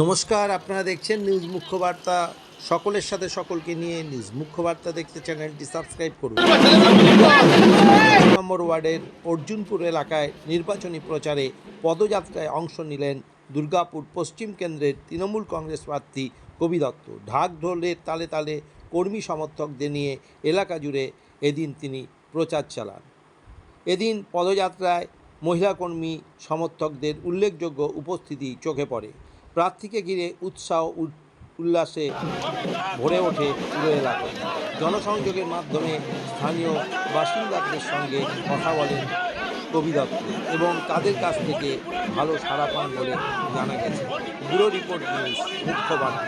নমস্কার, আপনারা দেখছেন নিউজ মুখ্য বার্তা। সকলের সাথে সকলকে নিয়ে নিউজ মুখ্য বার্তা দেখতে চ্যানেলটি সাবস্ক্রাইব করুন। নম্বর ওয়ার্ডের অর্জুনপুর এলাকায় নির্বাচনী প্রচারে পদযাত্রায় অংশ নিলেন দুর্গাপুর পশ্চিম কেন্দ্রের তৃণমূল কংগ্রেস প্রার্থী কবি দত্ত। ঢাক ঢোলের তালে তালে কর্মী সমর্থকদের নিয়ে এলাকা জুড়ে এদিন তিনি প্রচার চালান। এদিন পদযাত্রায় মহিলা কর্মী সমর্থকদের উল্লেখযোগ্য উপস্থিতি চোখে পড়ে। প্রার্থীকে ঘিরে উৎসাহ উল্লাসে ভরে ওঠে পুরো এলাকা। জনসংযোগের মাধ্যমে স্থানীয় বাসিন্দাদের সঙ্গে কথা বলেন কবি দত্ত এবং তাদের কাছ থেকে ভালো সাড়া পান বলে জানা গেছে। ব্যুরো রিপোর্ট নিউজ মুখ্য বার্তা।